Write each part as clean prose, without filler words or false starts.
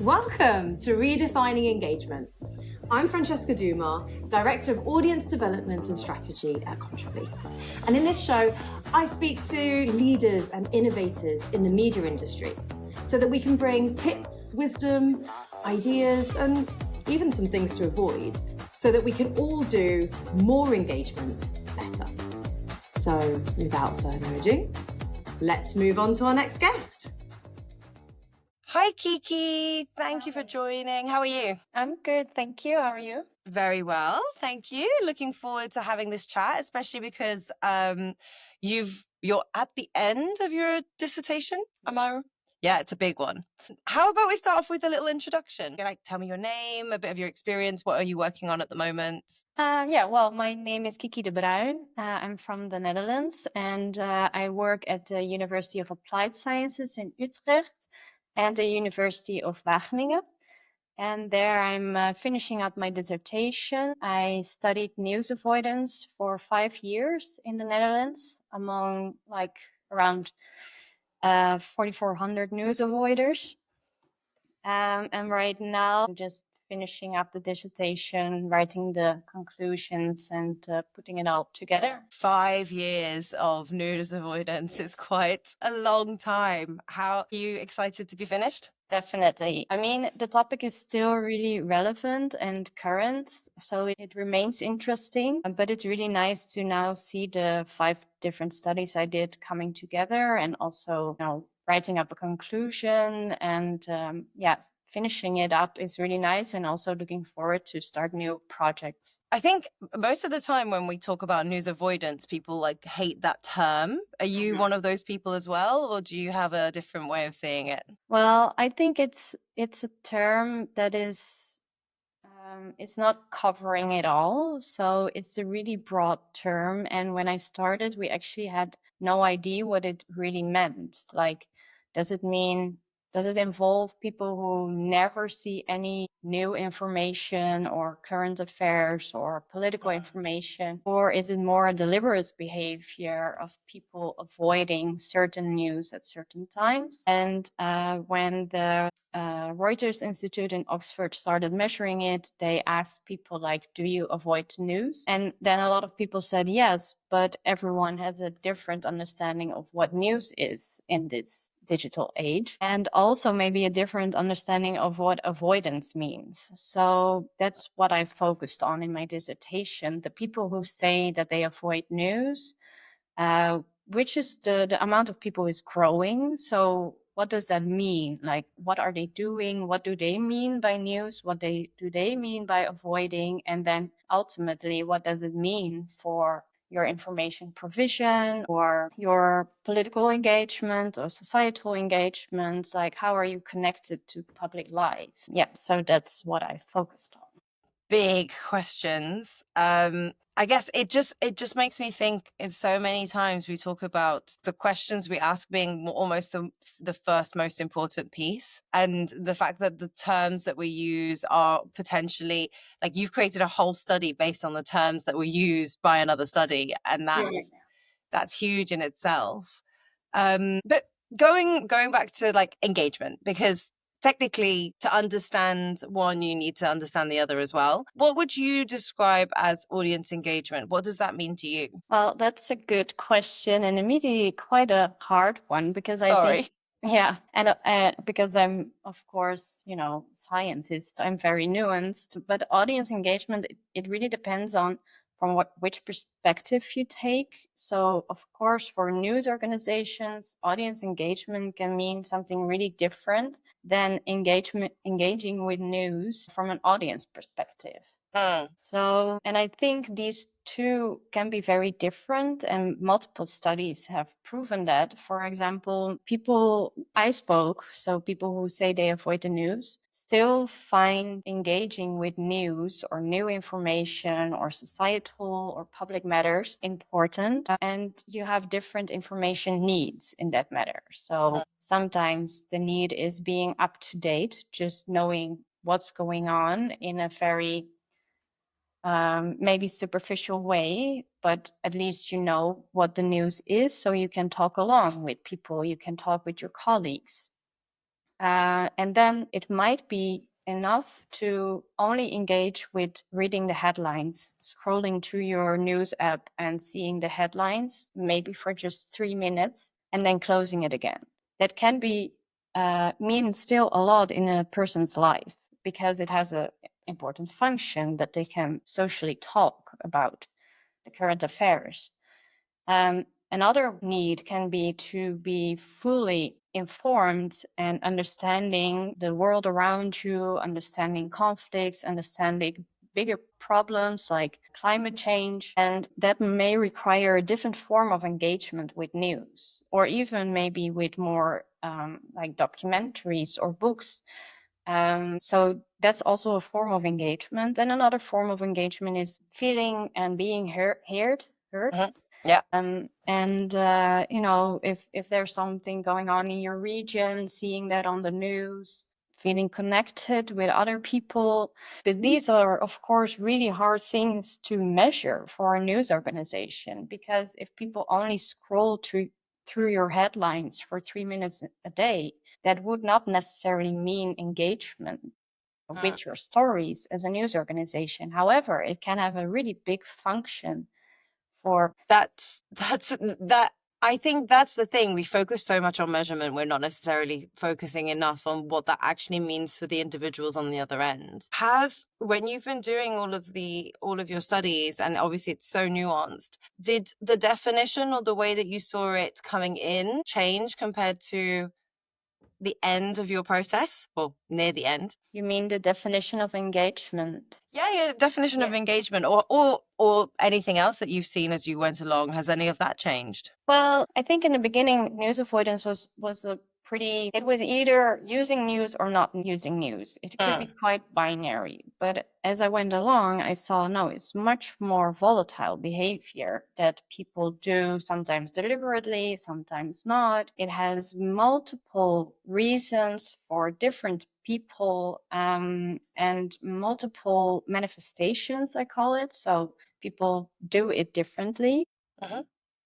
Welcome to Redefining Engagement. I'm Francesca, Director of Audience Development and Strategy at Contribly. And in this show, I speak to leaders and innovators in the media industry so that we can bring tips, wisdom, ideas, and even some things to avoid so that we can all do more engagement better. So without further ado, let's move on to our next guest. Hi, Kiki. Thank you for joining. How are you? I'm good, thank you. How are you? Very well, thank you. Looking forward to having this chat, especially because you're at the end of your dissertation. Am I? Yeah, it's a big one. How about we start off with a little introduction? Tell me your name, a bit of your experience. What are you working on at the moment? Well, my name is Kiki de Bruin. I'm from the Netherlands, and I work at the University of Applied Sciences in Utrecht and the University of Wageningen. And there I'm finishing up my dissertation. I studied news avoidance for 5 years in the Netherlands among around 4,400 news avoiders. And right now I'm just finishing up the dissertation, writing the conclusions and putting it all together. 5 years of news avoidance is quite a long time. How are you excited to be finished? Definitely. I mean, the topic is still really relevant and current, so it remains interesting, but it's really nice to now see the 5 different studies I did coming together and also, writing up a conclusion and finishing it up is really nice, and also looking forward to start new projects. I think most of the time when we talk about news avoidance, people hate that term. Are you one of those people as well, or do you have a different way of seeing it? Well, I think it's a term that is it's not covering it all. So it's a really broad term. And when I started, we actually had no idea what it really meant. Does it involve people who never see any new information or current affairs or political information? Or is it more a deliberate behavior of people avoiding certain news at certain times? And when the Reuters Institute in Oxford started measuring it, they asked people do you avoid news? And then a lot of people said yes, but everyone has a different understanding of what news is in this digital age, and also maybe a different understanding of what avoidance means. So that's what I focused on in my dissertation. The people who say that they avoid news, which is the amount of people is growing. So what does that mean? What are they doing? What do they mean by news? What do they mean by avoiding? And then ultimately, what does it mean for your information provision or your political engagement or societal engagement? How are you connected to public life? Yeah, so that's what I focused on. Big questions. I guess it just makes me think in so many times we talk about the questions we ask being almost the first most important piece, and the fact that the terms that we use are potentially you've created a whole study based on the terms that were used by another study, and that's huge in itself. But going back to engagement, because technically, to understand one, you need to understand the other as well. What would you describe as audience engagement? What does that mean to you? Well, that's a good question, and immediately quite a hard one, because I think, and because I'm, of course, scientist, I'm very nuanced. But audience engagement, it really depends on from which perspective you take. So, of course, for news organizations, audience engagement can mean something really different than engaging with news from an audience perspective. So, and I think these two can be very different, and multiple studies have proven that. For example, people who say they avoid the news, still find engaging with news or new information or societal or public matters important, and you have different information needs in that matter. So sometimes the need is being up to date, just knowing what's going on in a very maybe superficial way, but at least you know what the news is, so you can talk along with people, you can talk with your colleagues. And then it might be enough to only engage with reading the headlines, scrolling through your news app and seeing the headlines, maybe for just 3 minutes, and then closing it again. That can be mean still a lot in a person's life, because it has an important function that they can socially talk about the current affairs. Another need can be to be fully informed and understanding the world around you, understanding conflicts, understanding bigger problems like climate change. And that may require a different form of engagement with news, or even maybe with more like documentaries or books. So that's also a form of engagement. And another form of engagement is feeling and being heard. Yeah. And you know, if there's something going on in your region, seeing that on the news, feeling connected with other people. But these are, of course, really hard things to measure for a news organization, because if people only scroll through your headlines for 3 minutes a day, that would not necessarily mean engagement with your stories as a news organization. However, it can have a really big function for That I think that's the thing. We focus so much on measurement, we're not necessarily focusing enough on what that actually means for the individuals on the other end. When you've been doing all of your studies, and obviously it's so nuanced, did the definition or the way that you saw it coming in change compared to the end of your process, or near the end? You mean the definition of engagement? Yeah, definition of engagement, or anything else that you've seen as you went along. Has any of that changed? Well, I think in the beginning, news avoidance was a pretty, it was either using news or not using news. It could be quite binary. But as I went along, I saw, no, it's much more volatile behavior that people do, sometimes deliberately, sometimes not. It has multiple reasons for different people, and multiple manifestations, I call it. So people do it differently.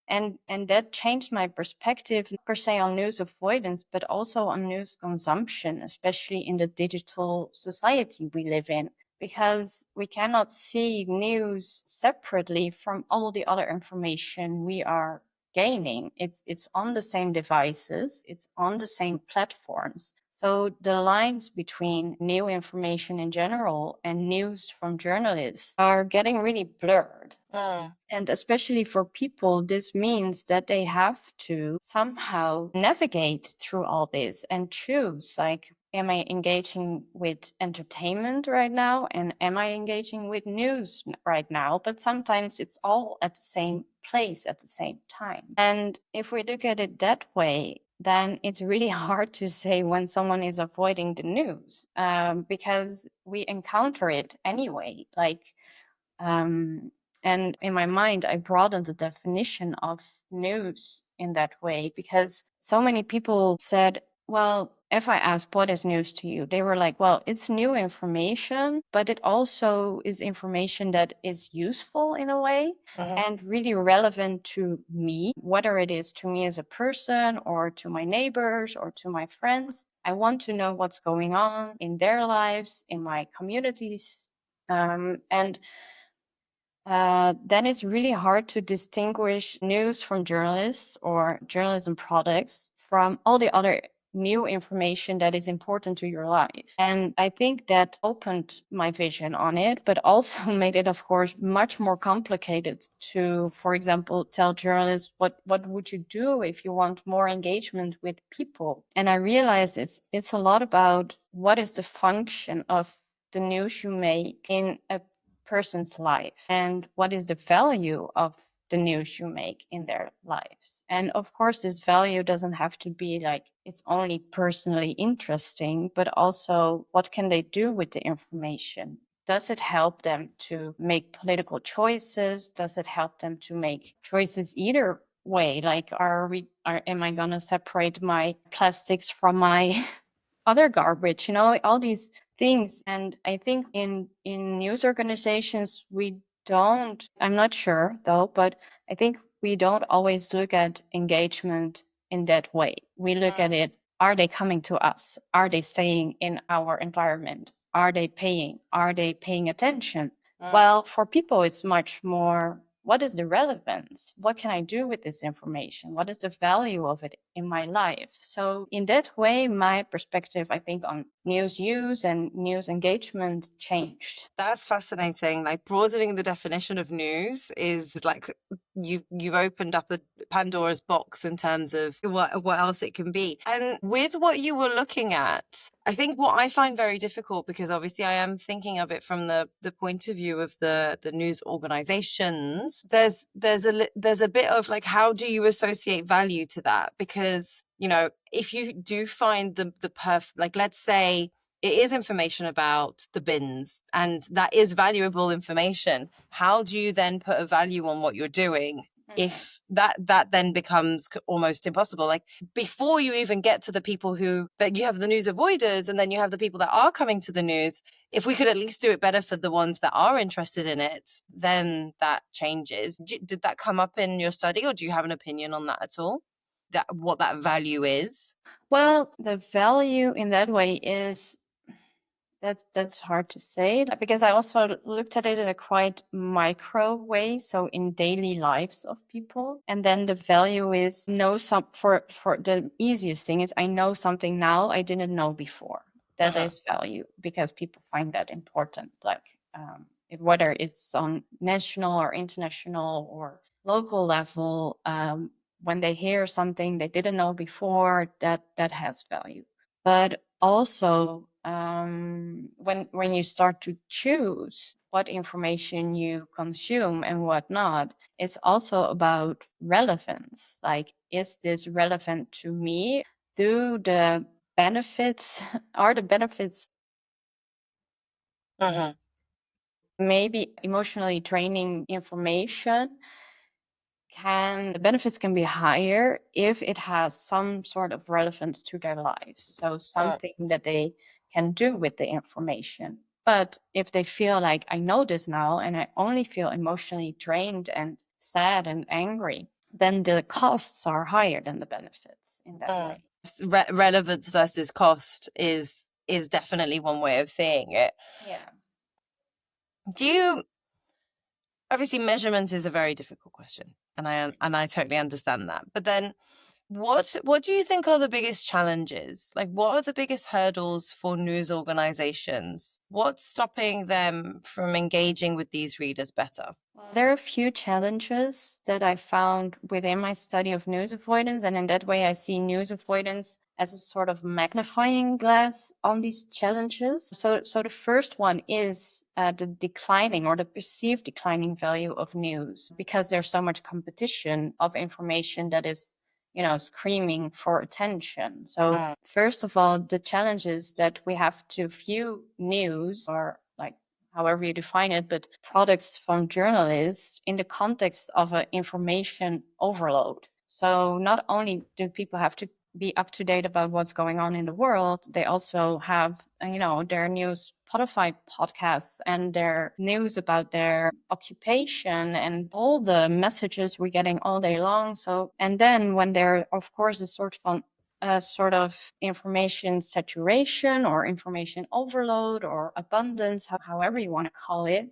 And that changed my perspective, per se, on news avoidance, but also on news consumption, especially in the digital society we live in, because we cannot see news separately from all the other information we are gaining. It's on the same devices, it's on the same platforms. So the lines between new information in general and news from journalists are getting really blurred. And especially for people, this means that they have to somehow navigate through all this and choose, like, am I engaging with entertainment right now? And am I engaging with news right now? But sometimes it's all at the same place at the same time. And if we look at it that way, then it's really hard to say when someone is avoiding the news, because we encounter it anyway. And in my mind, I broadened the definition of news in that way, because so many people said, well, if I asked what is news to you, they were like, well, it's new information, but it also is information that is useful in a way and really relevant to me, whether it is to me as a person or to my neighbors or to my friends. I want to know what's going on in their lives, in my communities. And then it's really hard to distinguish news from journalists or journalism products from all the other new information that is important to your life. And I think that opened my vision on it, but also made it, of course, much more complicated to, for example, tell journalists what would you do if you want more engagement with people. And I realized it's a lot about what is the function of the news you make in a person's life, and what is the value of the news you make in their lives. And of course, this value doesn't have to be like it's only personally interesting, but also what can they do with the information? Does it help them to make political choices? Does it help them to make choices either way? Like, am I gonna separate my plastics from my other garbage, all these things. And I think in news organizations, I'm not sure though, but I think we don't always look at engagement in that way. We look at it are they coming to us? Are they staying in our environment? Are they paying? Are they paying attention? Well, for people, it's much more, what is the relevance? What can I do with this information? What is the value of it in my life? So in that way, my perspective, I think, on news use and news engagement changed. That's fascinating. Like broadening the definition of news is like you've opened up a Pandora's box in terms of what else it can be. And with what you were looking at, I think what I find very difficult, because obviously I am thinking of it from the point of view of the news organizations, there's a bit of like, how do you associate value to that? Because, you know, if you do find the like, let's say it is information about the bins and that is valuable information, how do you then put a value on what you're doing? If that then becomes almost impossible, like before you even get to the people who, that you have the news avoiders and then you have the people that are coming to the news, if we could at least do it better for the ones that are interested in it, then that changes. Did that come up in your study, or do you have an opinion on that at all? That what that value is? Well, the value in that way is, that's hard to say, because I also looked at it in a quite micro way, so in daily lives of people. And then the value is for the easiest thing is, I know something now I didn't know before. That is value, because people find that important. Like whether it's on national or international or local level, when they hear something they didn't know before, that has value. But also, when you start to choose what information you consume and what not, it's also about relevance. Like, is this relevant to me? Are the benefits maybe emotionally draining information? The benefits can be higher if it has some sort of relevance to their lives. So something that they can do with the information. But if they feel like, I know this now and I only feel emotionally drained and sad and angry, then the costs are higher than the benefits in that way. Relevance versus cost is definitely one way of seeing it. Yeah. Obviously measurement is a very difficult question, and I totally understand that. But then what do you think are the biggest challenges? Like, what are the biggest hurdles for news organizations? What's stopping them from engaging with these readers better? Well, there are a few challenges that I found within my study of news avoidance, and in that way I see news avoidance as a sort of magnifying glass on these challenges. So the first one is the declining or the perceived declining value of news, because there's so much competition of information that is, screaming for attention. So first of all, the challenge is that we have to view news, or like however you define it, but products from journalists in the context of an information overload. So not only do people have to be up to date about what's going on in the world, they also have, their news Spotify podcasts and their news about their occupation and all the messages we're getting all day long. So, and then when there, of course, is sort of information saturation or information overload or abundance, however you want to call it,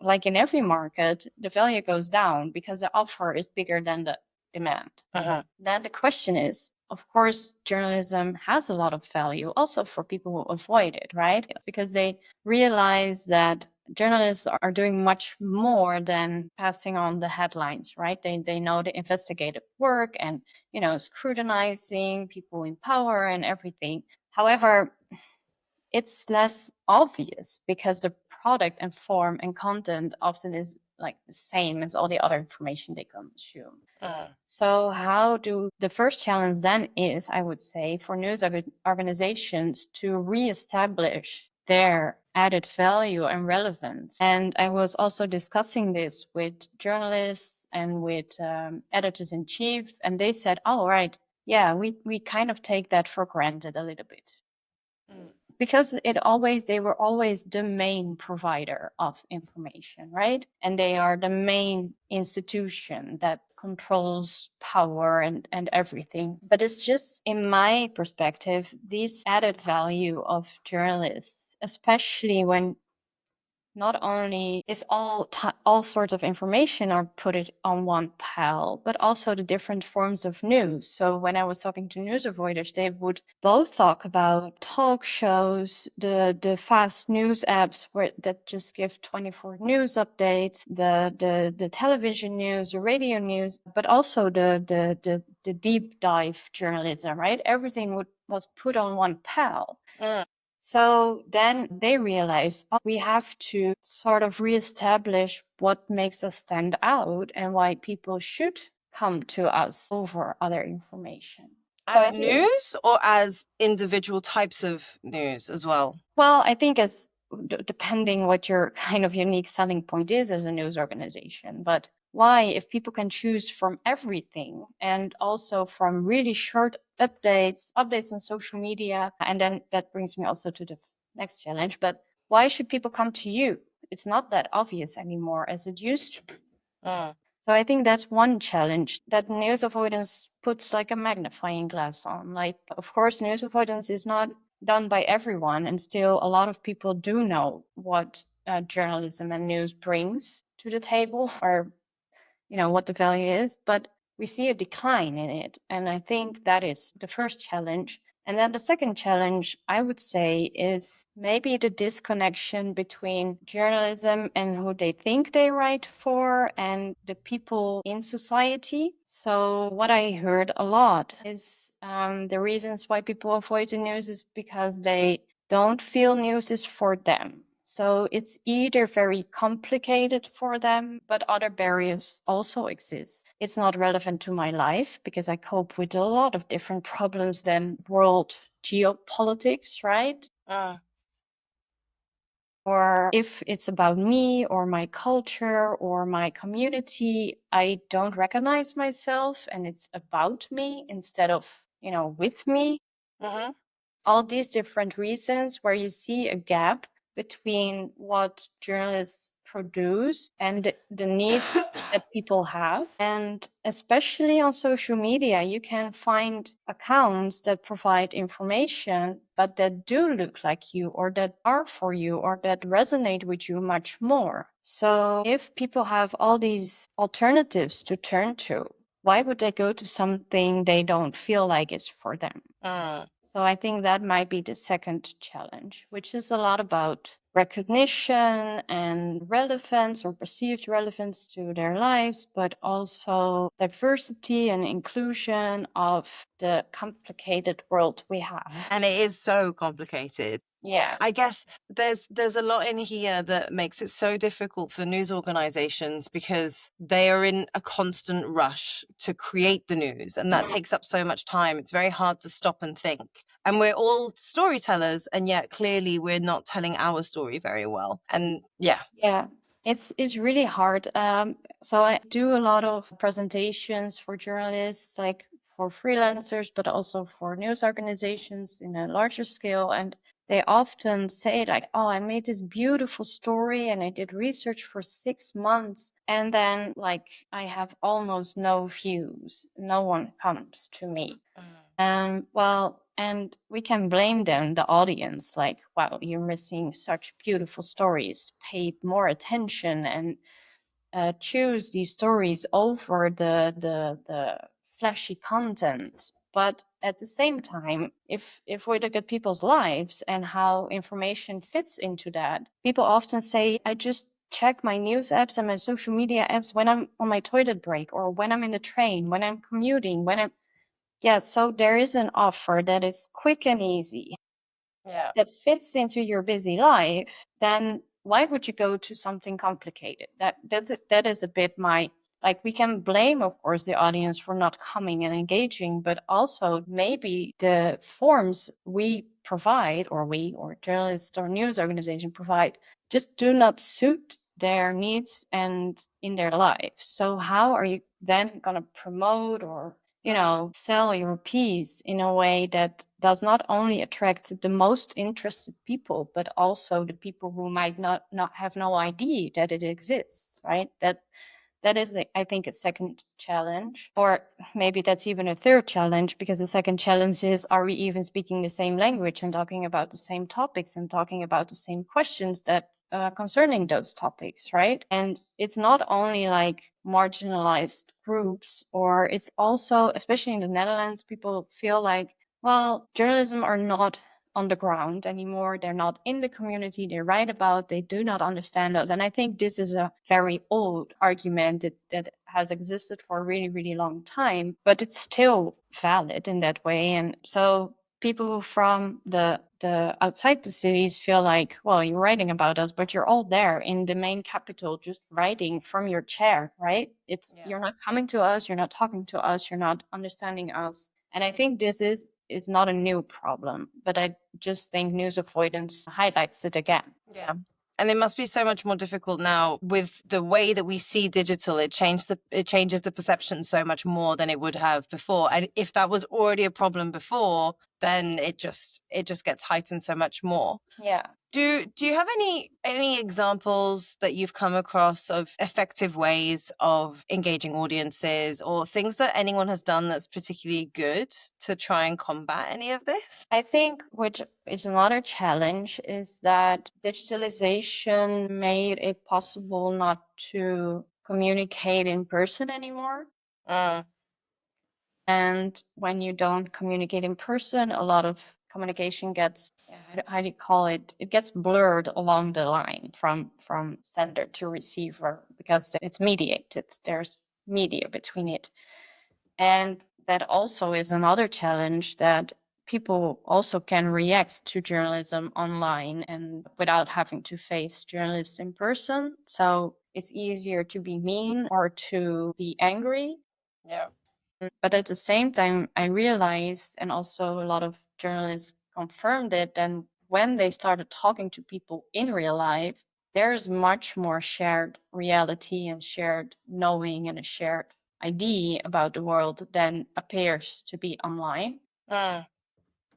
like in every market, the value goes down because the offer is bigger than the demand. Then the question is, of course, journalism has a lot of value also for people who avoid it, right? Because they realize that journalists are doing much more than passing on the headlines, right? They know the investigative work and, scrutinizing people in power and everything. However, it's less obvious because the product and form and content often is like the same as all the other information they consume. So the first challenge then is, I would say, for news organizations to reestablish their added value and relevance. And I was also discussing this with journalists and with editors-in-chief, and they said, oh, right, yeah, we kind of take that for granted a little bit. Because they were always the main provider of information, right? And they are the main institution that controls power and everything. But it's just, in my perspective, this added value of journalists, especially when not only is all sorts of information are put it on one pile, but also the different forms of news. So when I was talking to news avoiders, they would both talk about talk shows, the fast news apps that just give 24 news updates, the television news, the radio news, but also the deep dive journalism, right? Everything was put on one pile. So then they realized we have to sort of reestablish what makes us stand out and why people should come to us over other information. As news or as individual types of news as well? Well, I think as depending what your kind of unique selling point is as a news organization. But why, if people can choose from everything and also from really short updates on social media, and then that brings me also to the next challenge, but why should people come to you? It's not that obvious anymore as it used to be. So I think that's one challenge that news avoidance puts like a magnifying glass on. Like, of course, news avoidance is not done by everyone, and still a lot of people do know what journalism and news brings to the table, or what the value is, but we see a decline in it. And I think that is the first challenge. And then the second challenge, I would say, is maybe the disconnection between journalism and who they think they write for and the people in society. So what I heard a lot is the reasons why people avoid the news is because they don't feel news is for them. So it's either very complicated for them, but other barriers also exist. It's not relevant to my life because I cope with a lot of different problems than world geopolitics, right? Or if it's about me or my culture or my community, I don't recognize myself and it's about me instead of, with me. All these different reasons where you see a gap between what journalists produce and the needs that people have. And especially on social media, you can find accounts that provide information, but that do look like you or that are for you or that resonate with you much more. So if people have all these alternatives to turn to, why would they go to something they don't feel like is for them? So I think that might be the second challenge, which is a lot about recognition and relevance or perceived relevance to their lives, but also diversity and inclusion of the complicated world we have. And it is so complicated. Yeah. I guess there's a lot in here that makes it so difficult for news organizations because they are in a constant rush to create the news, and that takes up so much time. It's very hard to stop and think. And we're all storytellers, and yet clearly we're not telling our story very well. And yeah. It's really hard. So I do a lot of presentations for journalists, like for freelancers, but also for news organizations in a larger scale. And they often say like, oh, I made this beautiful story and I did research for 6 months. And then like I have almost no views. No one comes to me. And we can blame them, the audience, like, wow, you're missing such beautiful stories. Pay more attention and choose these stories over the flashy content. But at the same time, if we look at people's lives and how information fits into that, people often say, I just check my news apps and my social media apps when I'm on my toilet break or when I'm in the train, when I'm commuting, so there is an offer that is quick and easy, that fits into your busy life, then why would you go to something complicated? That is a bit we can blame, of course, the audience for not coming and engaging, but also maybe the forms we provide, or journalists or news organization provide, just do not suit their needs and in their lives. So how are you then going to promote or sell your piece in a way that does not only attract the most interested people, but also the people who might not have no idea that it exists, right? That is, I think, a second challenge, or maybe that's even a third challenge, because the second challenge is, are we even speaking the same language and talking about the same topics and talking about the same questions that concerning those topics, right? And it's not only like marginalized groups, or it's also, especially in the Netherlands, people feel like, well, journalism are not on the ground anymore. They're not in the community they write about. They do not understand us. And I think this is a very old argument that has existed for a really, really long time, but it's still valid in that way. And so people from the outside the cities feel like, well, you're writing about us, but you're all there in the main capital, just writing from your chair, right? You're not coming to us, you're not talking to us, you're not understanding us. And I think this is not a new problem, but I just think news avoidance highlights it again. Yeah. And it must be so much more difficult now with the way that we see digital. It changes the perception so much more than it would have before. And if that was already a problem before, then it just gets heightened so much more. Yeah. Do you have any examples that you've come across of effective ways of engaging audiences, or things that anyone has done that's particularly good to try and combat any of this? I think, which is another challenge, is that digitalization made it possible not to communicate in person anymore. And when you don't communicate in person, a lot of communication gets, how do you call it? It gets blurred along the line from sender to receiver, because it's mediated. There's media between it. And that also is another challenge, that people also can react to journalism online and without having to face journalists in person. So it's easier to be mean or to be angry. Yeah. But at the same time, I realized, and also a lot of journalists confirmed it, and when they started talking to people in real life, there's much more shared reality and shared knowing and a shared idea about the world than appears to be online.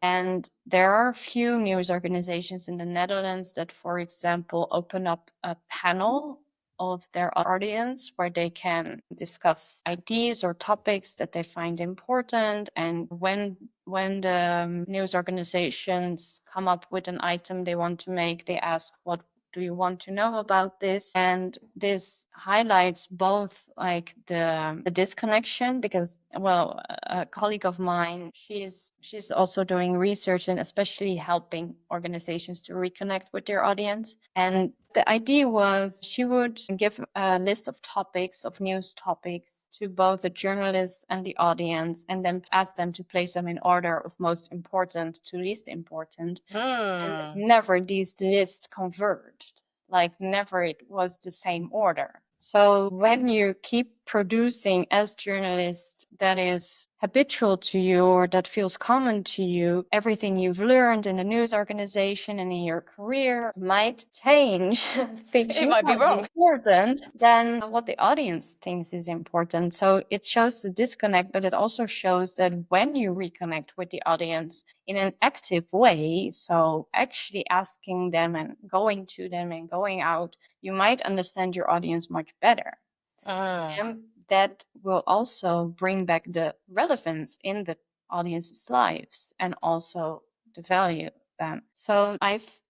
And there are a few news organizations in the Netherlands that, for example, open up a panel of their audience where they can discuss ideas or topics that they find important. And when the news organizations come up with an item they want to make, they ask, what do you want to know about this? And this highlights both like the disconnection, because, well, a colleague of mine, she's also doing research and especially helping organizations to reconnect with their audience. And the idea was she would give a list of topics, of news topics, to both the journalists and the audience, and then ask them to place them in order of most important to least important. And never these lists converged. Like, never it was the same order. So when you keep producing as journalist that is habitual to you or that feels common to you, everything you've learned in the news organization and in your career might change things It might be wrong. important than what the audience thinks is important. So it shows the disconnect, but it also shows that when you reconnect with the audience in an active way, so actually asking them and going to them and going out, you might understand your audience much better. And that will also bring back the relevance in the audience's lives and also the value them. So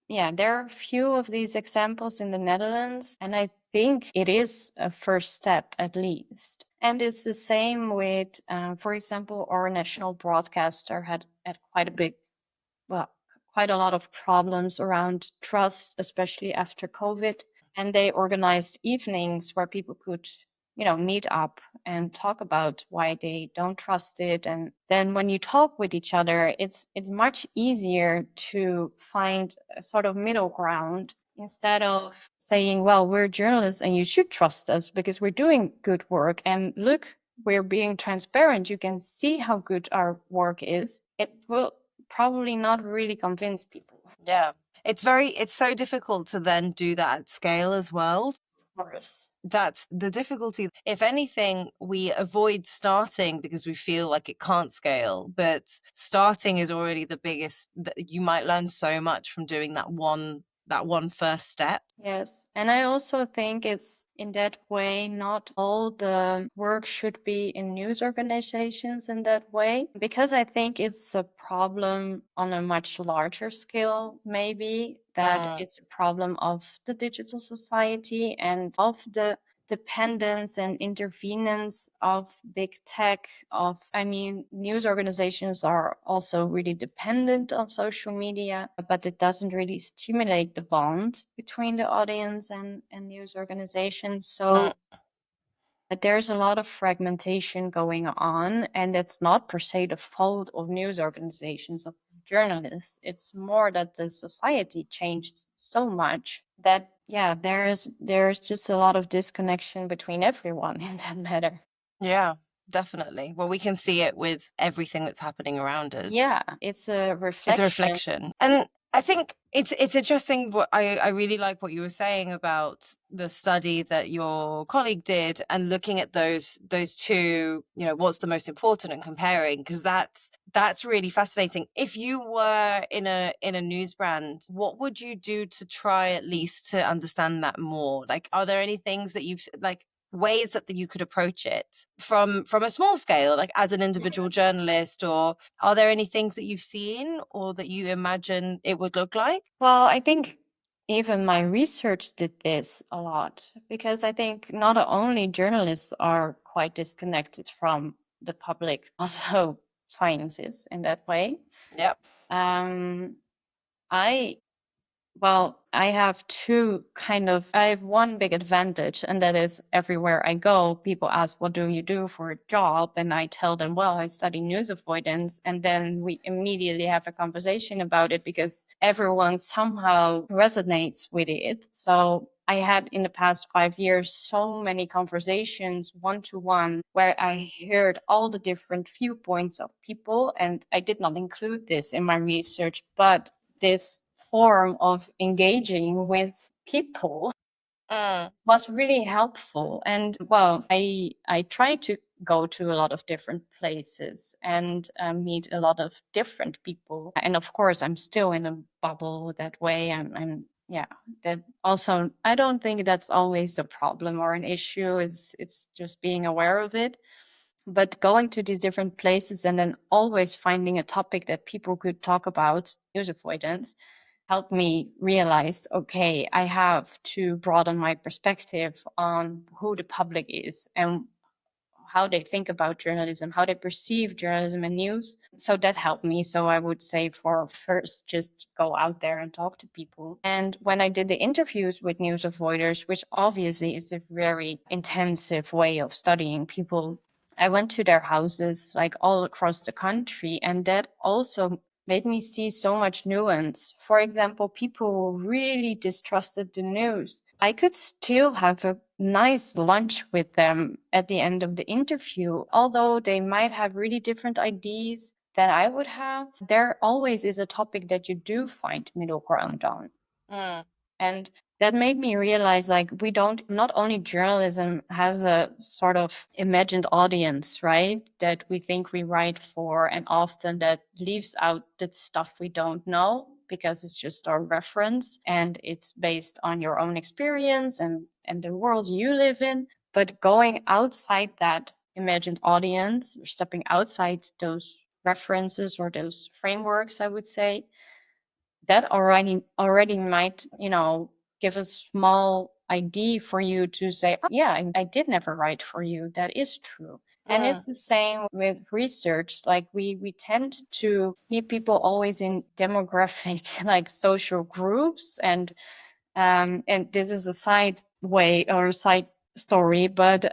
there are a few of these examples in the Netherlands, and I think it is a first step at least. And it's the same with, for example, our national broadcaster had quite a lot of problems around trust, especially after COVID. And they organized evenings where people could, meet up and talk about why they don't trust it. And then when you talk with each other, it's much easier to find a sort of middle ground, instead of saying, well, we're journalists and you should trust us because we're doing good work. And look, we're being transparent. You can see how good our work is. It will probably not really convince people. Yeah. It's so difficult to then do that at scale as well. Of course. That's the difficulty. If anything, we avoid starting because we feel like it can't scale, but starting is already the biggest. You might learn so much from doing that one that one first step. Yes. And I also think it's in that way, not all the work should be in news organizations in that way, because I think it's a problem on a much larger scale, maybe, that it's a problem of the digital society and of the dependence and intervenence of big tech. News organizations are also really dependent on social media, but it doesn't really stimulate the bond between the audience and news organizations. So there's a lot of fragmentation going on, and it's not per se the fault of news organizations, of journalists. It's more that the society changed so much that, yeah, there's just a lot of disconnection between everyone in that matter. Yeah, definitely. Well, we can see it with everything that's happening around us. Yeah, it's a reflection. It's a reflection. And I think it's interesting. What I really like what you were saying about the study that your colleague did and looking at those two, what's the most important, and comparing, because that's really fascinating. If you were in a news brand, what would you do to try at least to understand that more? Like, are there any things that you've ways that you could approach it from a small scale, like as an individual journalist, or are there any things that you've seen or that you imagine it would look like? Well, I think even my research did this a lot, because I think not only journalists are quite disconnected from the public, also sciences in that way. Yep. I have one big advantage, and that is everywhere I go, people ask, what do you do for a job? And I tell them, well, I study news avoidance. And then we immediately have a conversation about it because everyone somehow resonates with it. So I had in the past 5 years so many conversations one-to-one where I heard all the different viewpoints of people. And I did not include this in my research, but this form of engaging with people was really helpful. And well, I try to go to a lot of different places and meet a lot of different people. And of course, I'm still in a bubble that way. That also, I don't think that's always a problem or an issue. It's just being aware of it. But going to these different places and then always finding a topic that people could talk about, news avoidance, helped me realize, okay, I have to broaden my perspective on who the public is and how they think about journalism, how they perceive journalism and news. So that helped me. So I would say for first, just go out there and talk to people. And when I did the interviews with news avoiders, which obviously is a very intensive way of studying people, I went to their houses like all across the country, and that also made me see so much nuance. For example, people really distrusted the news. I could still have a nice lunch with them at the end of the interview, although they might have really different ideas than I would have. There always is a topic that you do find middle ground on. And that made me realize, not only journalism has a sort of imagined audience, right? That we think we write for, and often that leaves out the stuff we don't know because it's just our reference and it's based on your own experience and the world you live in. But going outside that imagined audience, or stepping outside those references or those frameworks, I would say, that already might, give a small idea for you to say, oh, yeah, I did never write for you. That is true. And it's the same with research. Like we tend to see people always in demographic, like social groups. And this is a side way or a side story, but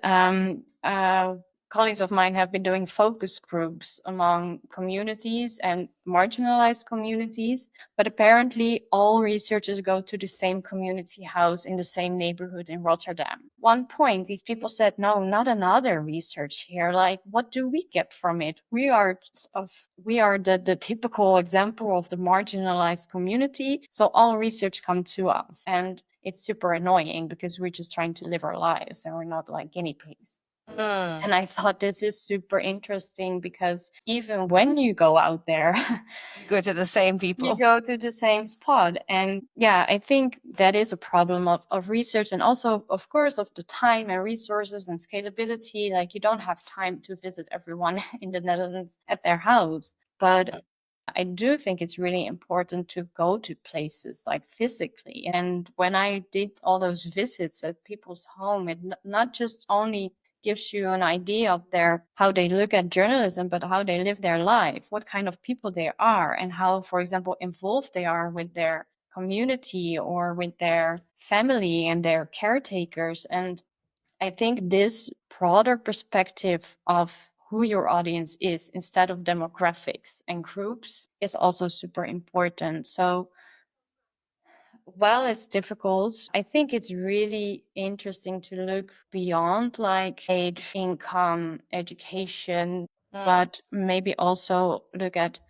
colleagues of mine have been doing focus groups among communities and marginalized communities. But apparently all researchers go to the same community house in the same neighborhood in Rotterdam. One point, these people said, no, not another research here. Like, what do we get from it? We are the typical example of the marginalized community. So all research come to us. And it's super annoying because we're just trying to live our lives and we're not like guinea pigs. Mm. And I thought this is super interesting because even when you go out there, You go to the same you people. go to the same spot. And yeah, I think that is a problem of research, and also, of course, of the time and resources and scalability. Like, you don't have time to visit everyone in the Netherlands at their house. But I do think it's really important to go to places like physically. And when I did all those visits at people's home, it not just only gives you an idea of how they look at journalism, but how they live their life, what kind of people they are, and how, for example, involved they are with their community or with their family and their caretakers. And I think this broader perspective of who your audience is instead of demographics and groups is also super important. So while it's difficult, I think it's really interesting to look beyond like age, income, education, but maybe also look at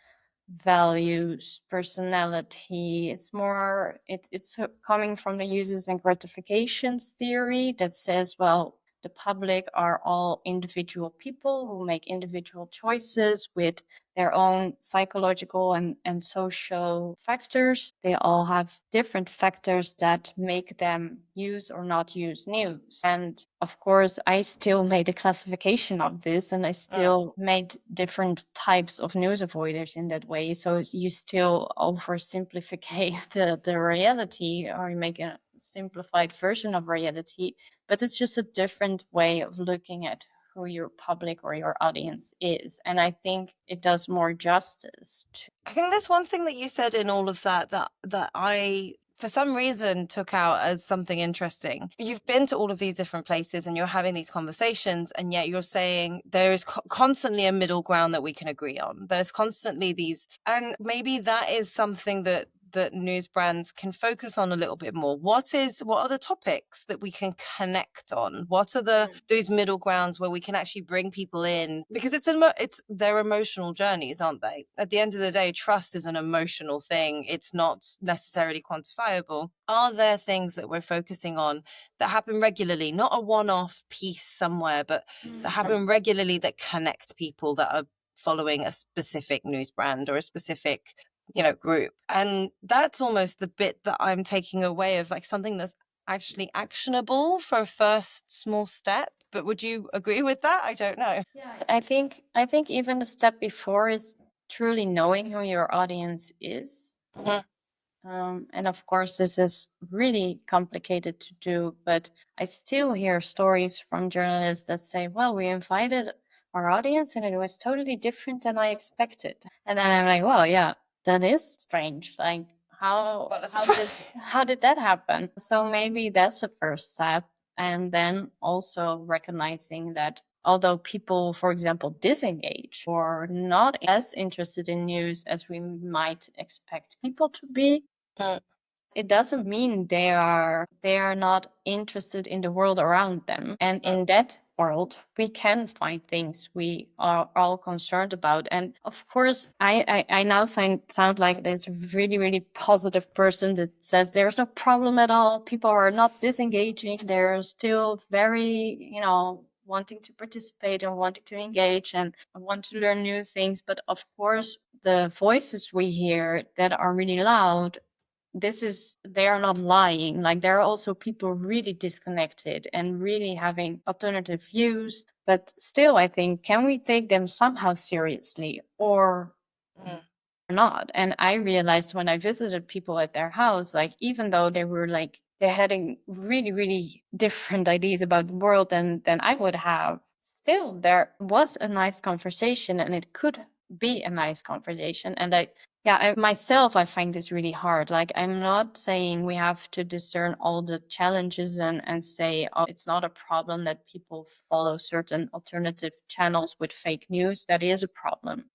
values, personality. It's coming from the uses and gratifications theory that says, well, the public are all individual people who make individual choices with their own psychological and social factors. They all have different factors that make them use or not use news. And of course, I still made a classification of this, and I still made different types of news avoiders in that way. So you still oversimplify the reality, or you make a simplified version of reality, but it's just a different way of looking at who your public or your audience is. And I think it does more justice to. I think there's one thing that you said in all of that I for some reason took out as something interesting. You've been to all of these different places and you're having these conversations, and yet you're saying there is constantly a middle ground that we can agree on. There's constantly these, and maybe that is something that news brands can focus on a little bit more. What are the topics that we can connect on? What are those middle grounds where we can actually bring people in? Because it's their emotional journeys, aren't they? At the end of the day, trust is an emotional thing. It's not necessarily quantifiable. Are there things that we're focusing on that happen regularly, not a one-off piece somewhere, but that happen regularly, that connect people that are following a specific news brand or a specific group? And that's almost the bit that I'm taking away of, like, something that's actually actionable for a first small step. But would you agree with that? I don't know. Yeah, I think even the step before is truly knowing who your audience is. And of course, this is really complicated to do, but I still hear stories from journalists that say, well, we invited our audience and it was totally different than I expected. And then I'm like, well, yeah, that is strange. Like, how did that happen? So maybe that's the first step. And then also recognizing that although people, for example, disengage or not as interested in news as we might expect people to be, it doesn't mean they are not interested in the world around them. And in that world, we can find things we are all concerned about. And of course, I now sound like this really, really positive person that says there's no problem at all. People are not disengaging. They're still very, wanting to participate and wanting to engage and want to learn new things. But of course, the voices we hear that are really loud, they are not lying. Like, there are also people really disconnected and really having alternative views, but still, I think, can we take them somehow seriously or not? And I realized when I visited people at their house, like, even though they were like, they're having really, really different ideas about the world than I would have, still there was a nice conversation, and it could be a nice conversation. And myself, I find this really hard. Like, I'm not saying we have to discern all the challenges and say, oh, it's not a problem that people follow certain alternative channels with fake news. That is a problem.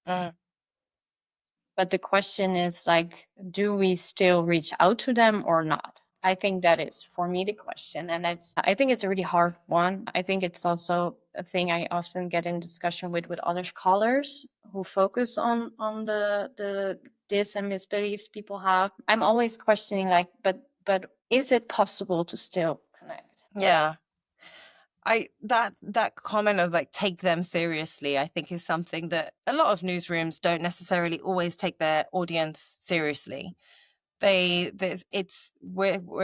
But the question is, like, do we still reach out to them or not? I think that is, for me, the question. And I think it's a really hard one. I think it's also a thing I often get in discussion with other scholars who focus on the dis and misbeliefs people have. I'm always questioning, like, but is it possible to still connect? Yeah. that comment of like take them seriously, I think is something that a lot of newsrooms don't necessarily always take their audience seriously. We're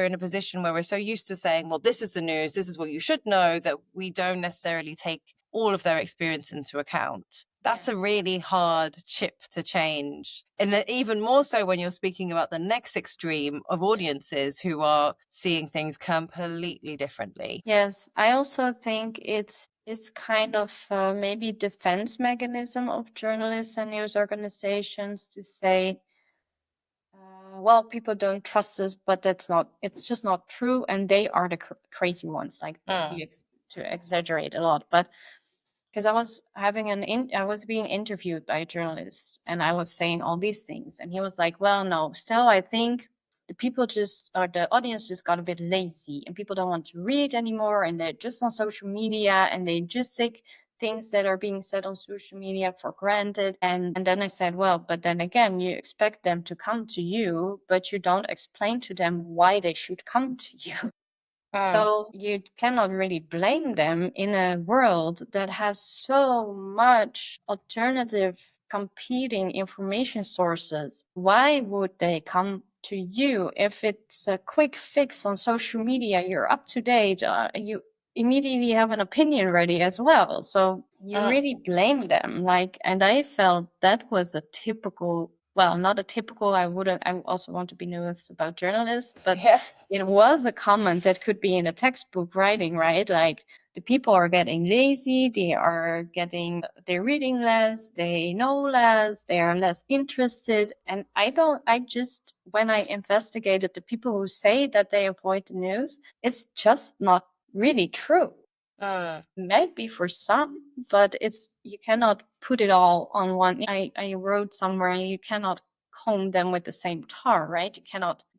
in a position where we're so used to saying, well, this is the news, this is what you should know, that we don't necessarily take all of their experience into account. That's a really hard chip to change. And even more so when you're speaking about the next extreme of audiences who are seeing things completely differently. Yes, I also think it's kind of maybe defense mechanism of journalists and news organizations to say, well, people don't trust us, but it's just not true, and they are the crazy ones, like to exaggerate a lot. But because I was I was being interviewed by a journalist, and I was saying all these things, and he was like, well, no, still, I think the audience just got a bit lazy, and people don't want to read anymore, and they're just on social media, and they just take things that are being said on social media for granted. And then I said, well, but then again, you expect them to come to you, but you don't explain to them why they should come to you. So you cannot really blame them in a world that has so much alternative competing information sources. Why would they come to you if it's a quick fix on social media? You're up to date. You immediately have an opinion ready as well. So you really blame them. And I felt that was a typical, well, not a typical, I also want to be nuanced about journalists, but it was a comment that could be in a textbook writing, right? Like, the people are getting lazy, they're reading less, they know less, they are less interested. And when I investigated the people who say that they avoid the news, it's just not really true. Might be for some, but you cannot put it all on one. I wrote somewhere, you cannot comb them with the same tar, right?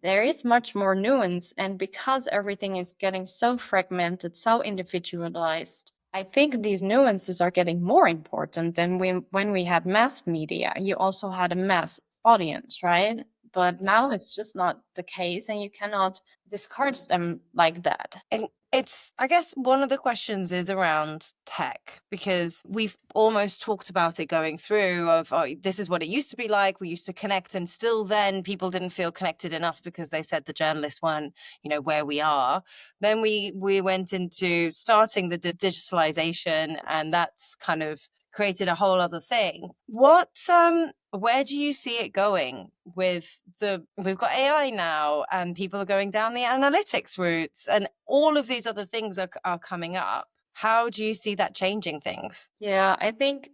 There is much more nuance, and because everything is getting so fragmented, so individualized, I think these nuances are getting more important than when we had mass media. You also had a mass audience, right? But now it's just not the case, and you cannot discard them like that. And I guess one of the questions is around tech, because we've almost talked about it going through of, this is what it used to be like. We used to connect, and still then people didn't feel connected enough because they said the journalists weren't, where we are. Then we went into starting the digitalization, and that's kind of created a whole other thing. Where do you see it going with we've got AI now, and people are going down the analytics routes, and all of these other things are coming up. How do you see that changing things? Yeah, I think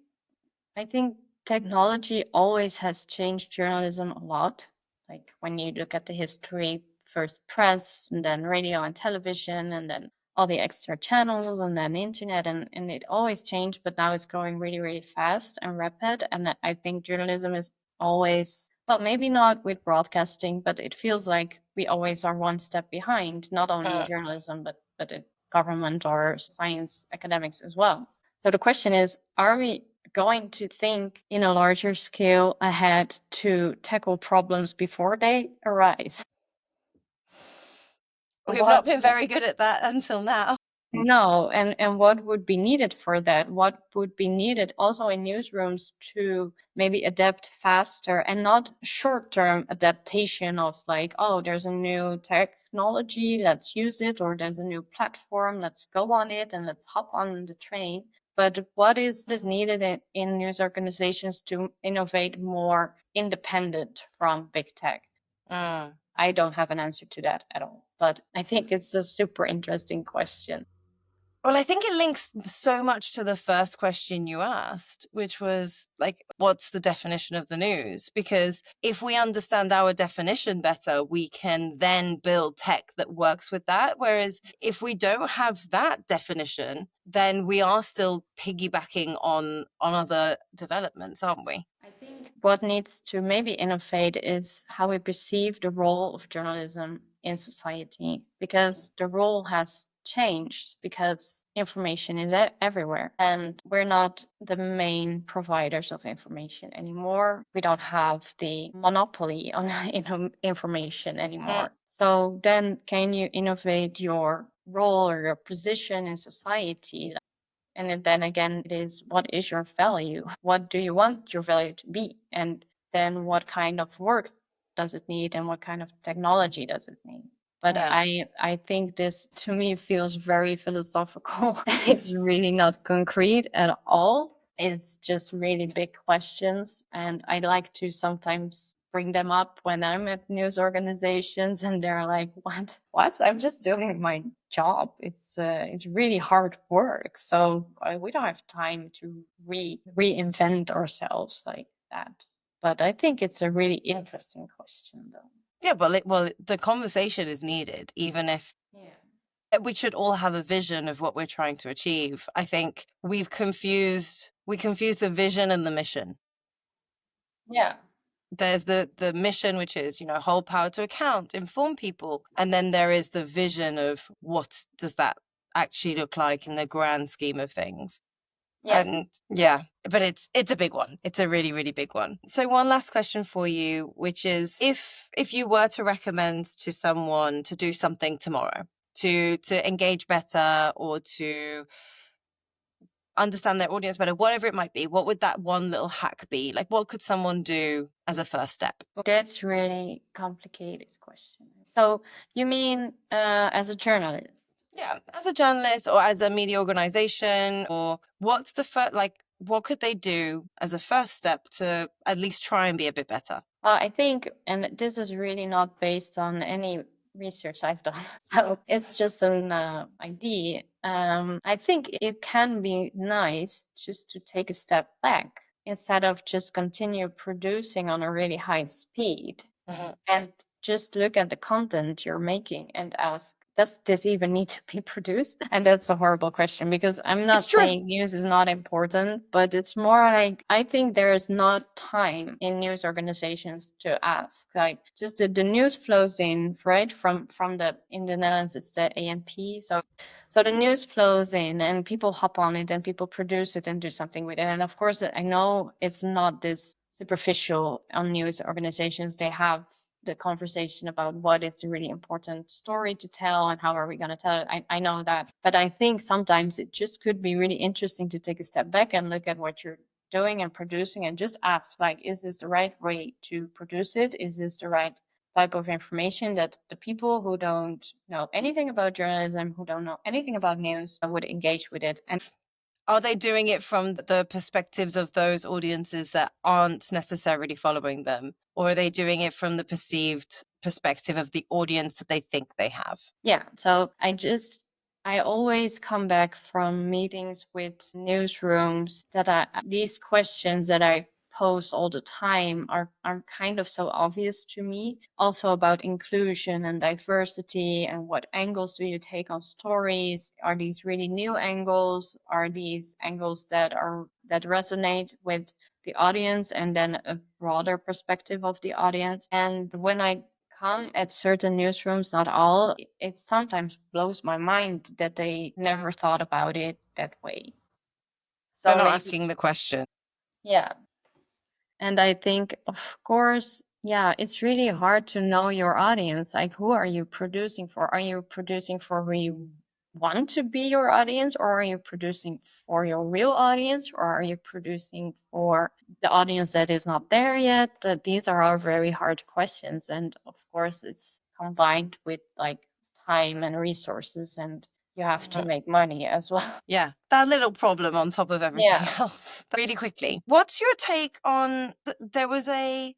technology always has changed journalism a lot. Like, when you look at the history, first press, and then radio and television, and then all the extra channels, and then internet, and it always changed, but now it's going really, really fast and rapid. And I think journalism is always, well, maybe not with broadcasting, but it feels like we always are one step behind, not only journalism, but in government or science academics as well. So the question is, are we going to think in a larger scale ahead to tackle problems before they arise? We've not been very good at that until now. No, and what would be needed for that? What would be needed also in newsrooms to maybe adapt faster, and not short-term adaptation of like, oh, there's a new technology, let's use it, or there's a new platform, let's go on it and let's hop on the train. But what is needed in news organizations to innovate more independent from big tech? I don't have an answer to that at all, but I think it's a super interesting question. Well, I think it links so much to the first question you asked, which was like, what's the definition of the news? Because if we understand our definition better, we can then build tech that works with that. Whereas if we don't have that definition, then we are still piggybacking on other developments, aren't we? I think what needs to maybe innovate is how we perceive the role of journalism in society, because the role has changed, because information is everywhere, and we're not the main providers of information anymore. We don't have the monopoly on information anymore. So then, can you innovate your role or your position in society. And then again, it is, what is your value? What do you want your value to be? And then what kind of work does it need, and what kind of technology does it need? But Yeah. I think this, to me, feels very philosophical. It's really not concrete at all. It's just really big questions. And I like to sometimes bring them up when I'm at news organizations, and they're like, what? I'm just doing my job. It's really hard work. So we don't have time to reinvent ourselves like that. But I think it's a really interesting question, though. Yeah, well, the conversation is needed, even if we should all have a vision of what we're trying to achieve. I think we confuse the vision and the mission. Yeah. There's the mission, which is, hold power to account, inform people. And then there is the vision of what does that actually look like in the grand scheme of things. Yeah. And yeah, but it's a big one. It's a really, really big one. So one last question for you, which is if you were to recommend to someone to do something tomorrow, to engage better or to understand their audience better, whatever it might be, what would that one little hack be? Like, what could someone do as a first step? That's really complicated question. So you mean as a journalist? Yeah, as a journalist or as a media organization, or what's the first, what could they do as a first step to at least try and be a bit better? I think, and this is really not based on any research I've done, so it's just an idea. I think it can be nice just to take a step back instead of just continue producing on a really high speed, and just look at the content you're making and ask, does this even need to be produced? And that's a horrible question, because I'm not saying news is not important, but it's more like, I think there is not time in news organizations to ask, like, just the news flows in, right? From in the Netherlands, it's the ANP. So the news flows in and people hop on it and people produce it and do something with it. And of course, I know it's not this superficial on news organizations. They have the conversation about what is a really important story to tell and how are we going to tell it. I know that, but I think sometimes it just could be really interesting to take a step back and look at what you're doing and producing and just ask, like, is this the right way to produce it? Is this the right type of information that the people who don't know anything about journalism, who don't know anything about news, would engage with it? And are they doing it from the perspectives of those audiences that aren't necessarily following them? Or are they doing it from the perceived perspective of the audience that they think they have? Yeah. So I always come back from meetings with newsrooms that these questions that I pose all the time are kind of so obvious to me. Also about inclusion and diversity, and what angles do you take on stories? Are these really new angles? Are these angles that resonate with the audience, and then a broader perspective of the audience? And when I come at certain newsrooms, not all, it sometimes blows my mind that they never thought about it that way. They're not asking the question. Yeah. And I think, of course, yeah, it's really hard to know your audience. Like, who are you producing for? Are you producing for who you want to be your audience, or are you producing for your real audience, or are you producing for the audience that is not there yet? These are all very hard questions. And of course, it's combined with like time and resources, and you have to make money as well. Yeah, that little problem on top of everything else. Really quickly, what's your take on, there was a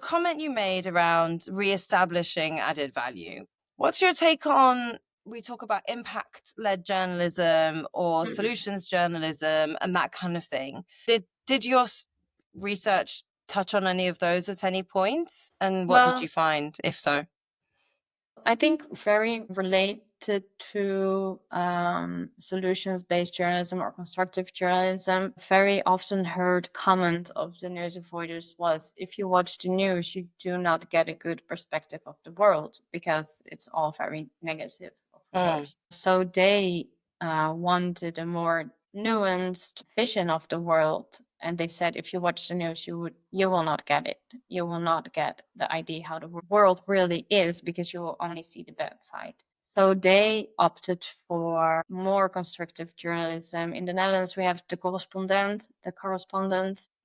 comment you made around re-establishing added value. What's your take on, we talk about impact-led journalism or solutions journalism and that kind of thing. Did your research touch on any of those at any point? And what did you find, if so? I think very related to solutions-based journalism or constructive journalism, very often heard comment of the news avoiders was, if you watch the news, you do not get a good perspective of the world because it's all very negative, of course. So they wanted a more nuanced vision of the world. And they said, if you watch the news, you will not get it. You will not get the idea how the world really is, because you will only see the bad side. So they opted for more constructive journalism. In the Netherlands, we have the correspondent.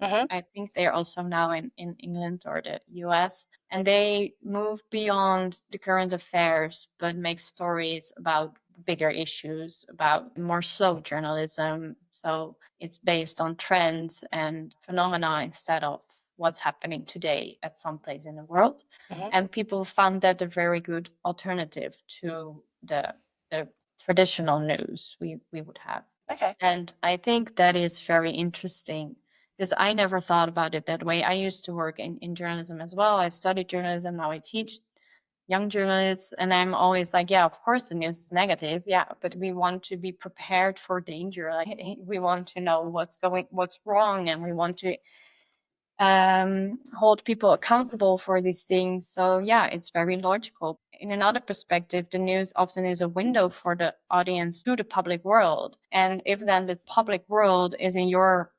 Mhm. I think they're also now in England or the US. And they move beyond the current affairs, but make stories about bigger issues, about more slow journalism. So it's based on trends and phenomena instead of what's happening today at some place in the world. Mhm. And people found that a very good alternative to the traditional news we would have. Okay. And I think that is very interesting because I never thought about it that way. I used to work in journalism as well. I studied journalism. Now I teach young journalists. And I'm always like, yeah, of course the news is negative. Yeah, but we want to be prepared for danger. Like we want to know what's wrong, and we want to hold people accountable for these things. So yeah, it's very logical. In another perspective, the news often is a window for the audience to the public world. And if then the public world is in your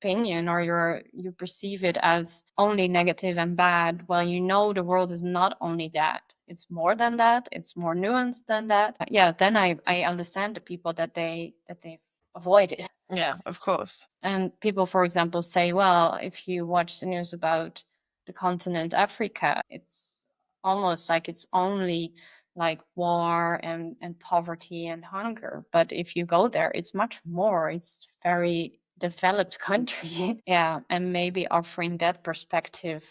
opinion, or you perceive it as only negative and bad, well, you know the world is not only that. It's more than that. It's more nuanced than that. Yeah, then I understand the people that they avoid it. Yeah, of course. And people, for example, say, well, if you watch the news about the continent Africa, it's almost like it's only like war and poverty and hunger. But if you go there, it's much more. It's very developed country. Yeah. And maybe offering that perspective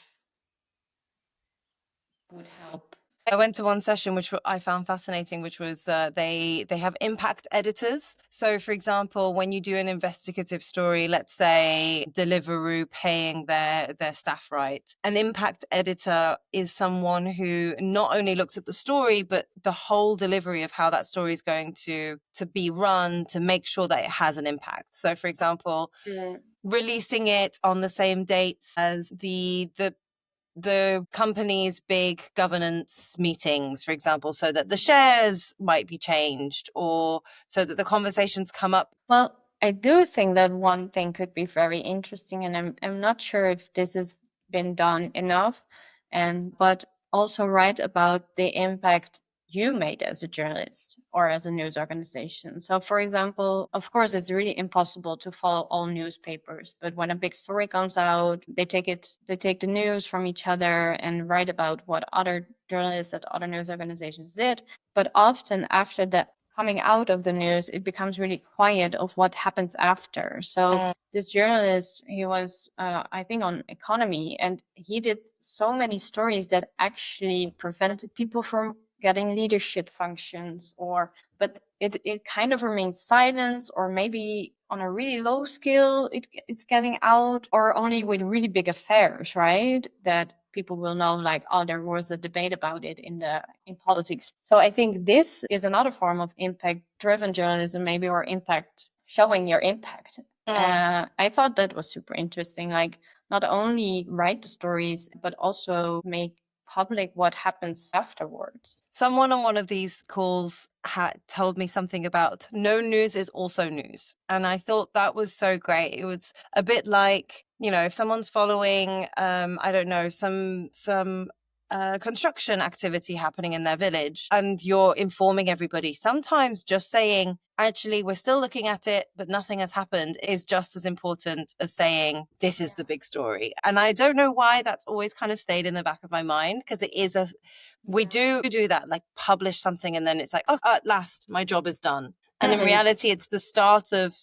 would help. I went to one session which I found fascinating, which was they have impact editors. So, for example, when you do an investigative story, let's say Deliveroo paying their staff right, an impact editor is someone who not only looks at the story, but the whole delivery of how that story is going to be run to make sure that it has an impact. So, for example, releasing it on the same dates as the company's big governance meetings, for example, so that the shares might be changed or so that the conversations come up. Well, I do think that one thing could be very interesting, and I'm not sure if this has been done enough, but also write about the impact you made as a journalist or as a news organization. So, for example, of course, it's really impossible to follow all newspapers, but when a big story comes out, they take the news from each other and write about what other journalists at other news organizations did. But often after that, coming out of the news, it becomes really quiet of what happens after. So this journalist, he was, I think, on economy, and he did so many stories that actually prevented people from getting leadership functions, but it kind of remains silence, or maybe on a really low scale, it's getting out, or only with really big affairs, right? That people will know, like, oh, there was a debate about it in politics. So I think this is another form of impact-driven journalism, maybe, or impact, showing your impact. I thought that was super interesting. Like, not only write the stories, but also make public what happens afterwards. Someone on one of these calls had told me something about no news is also news. And I thought that was so great. It was a bit like, if someone's following, I don't know, some construction activity happening in their village and you're informing everybody, sometimes just saying, actually, we're still looking at it, but nothing has happened, is just as important as saying, this is the big story. And I don't know why that's always kind of stayed in the back of my mind, because it is we do that, like publish something and then it's like, oh, at last my job is done. And in reality, it's the start of,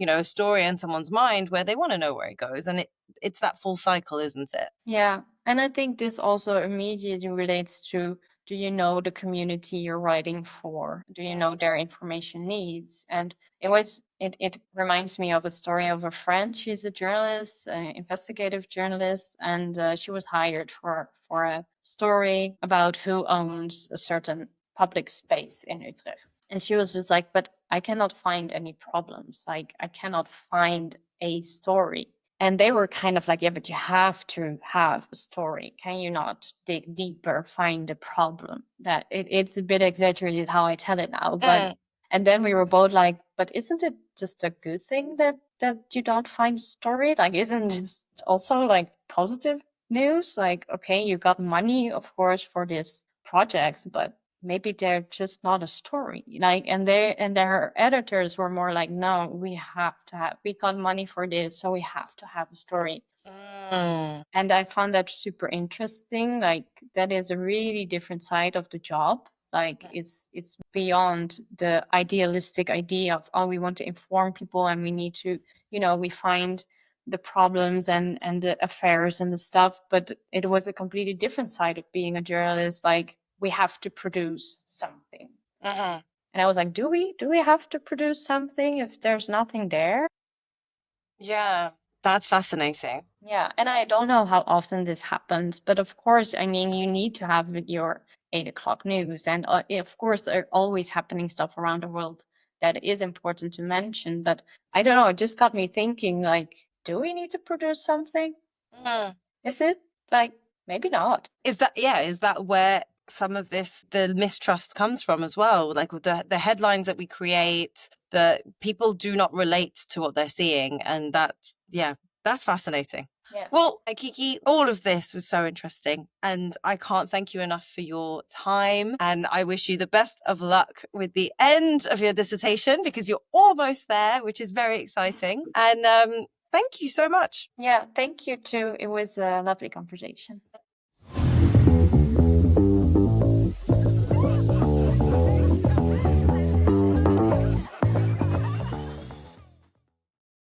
a story in someone's mind where they want to know where it goes. And it's that full cycle, isn't it? Yeah. And I think this also immediately relates to, do you know the community you're writing for? Do you know their information needs? And it reminds me of a story of a friend. She's a journalist, investigative journalist, and she was hired for a story about who owns a certain public space in Utrecht. And she was just like, but I cannot find any problems. Like, I cannot find a story. And they were kind of like, yeah, but you have to have a story. Can you not dig deeper, find the problem? That it's a bit exaggerated how I tell it now, but and then we were both like, but isn't it just a good thing that you don't find a story? Like, isn't it also like positive news? Like, okay, you got money, of course, for this project, but maybe they're just not a story. Like, and their editors were more like, no, we got money for this, so we have to have a story. And I found that super interesting. Like, that is a really different side of the job. Like, it's beyond the idealistic idea of, oh, we want to inform people and we need to, we find the problems and the affairs and the stuff. But it was a completely different side of being a journalist. Like, we have to produce something. And I was like, do we have to produce something if there's nothing there? Yeah, that's fascinating. Yeah, and I don't know how often this happens, but of course, I mean, you need to have your 8 o'clock news, and of course, there are always happening stuff around the world that is important to mention. But I don't know, it just got me thinking, like, do we need to produce something? Is it like, maybe not? Is that where some of the mistrust comes from as well? Like with the headlines that we create, that people do not relate to what they're seeing, and that's fascinating. Yeah. Well, Kiki, all of this was so interesting, and I can't thank you enough for your time. And I wish you the best of luck with the end of your dissertation, because you're almost there, which is very exciting. And thank you so much. Yeah, thank you too. It was a lovely conversation.